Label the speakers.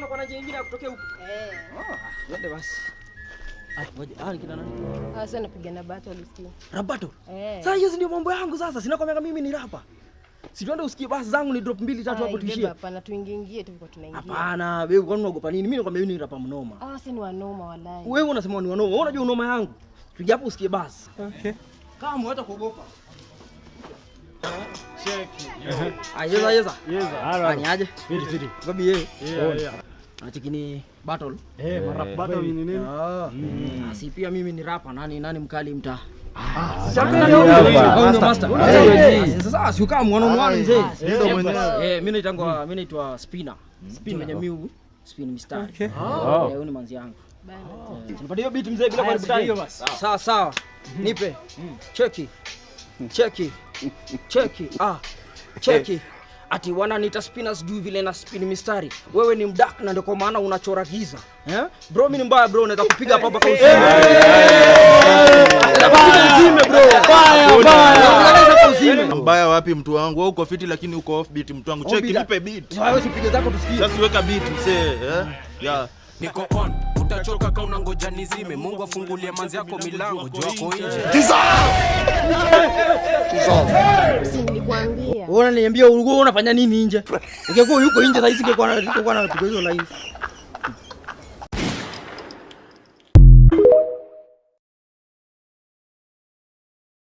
Speaker 1: kuna kwa njia nyingine ya kutokea huko. Twende basi. Ngoja, kina nani?
Speaker 2: Sasa napigana battle usikie.
Speaker 1: Rabato? Sasa hiyo ndio mambo yangu sasa. Sina kwambia mimi ni rapa. Si twende usikie basi zangu ni drop 2 3 hapo tuishie.
Speaker 2: Hapana, tuingie tu kwa tunaingia.
Speaker 1: Hapana, wewe kwani unaogopa nini? Mimi nakwambia mimi ni rapa mnoma.
Speaker 2: Si ni wanoma wallahi.
Speaker 1: Wewe unasema ni wanoma. Wewe unajua unoma yangu. Tuje hapo usikie basi. Okay. Kama hata kuogopa. Cheki. Yeza. Ani aje? Vidi. Babi yeye. Yeah. Anachikini battle.
Speaker 3: Rap battle ni nini?
Speaker 1: Si pia mimi ni rapa. Nani mkali mtaa? Sasa si ukaa mwana mzee. Mimi naitwa Spinner. Mwenye miu spin mistari. Huyu ni manzi yangu. Nipatie hiyo beat mzee bila karibu hiyo basi. Sawa. Nipe. Cheki. Cheki. Ati wananiita Spinners juu vile na spin mistari. Wewe ni mdak na ndio kwa maana unachora giza. Bro mimi ni mbaya bro, naweza kupiga hapa mpaka usiku.
Speaker 4: Mbaya wapi mtu wangu? Wewe uko fiti lakini uko off beat mtu wangu. Cheki nipe beat.
Speaker 1: Wewe usipige zako tusikie.
Speaker 4: Sasa weka beat mzee, Yeah.
Speaker 5: Niko on, utachoka kama unangoja nizime. Mungu afungulie manzi yako milango, jua yako nje.
Speaker 2: Nilikwambia.
Speaker 1: Wewe unaniambia ulikuwa unafanya nini nje? Ingekuwa yuko nje sasa hivi ingekuwa na pigo hizo lines.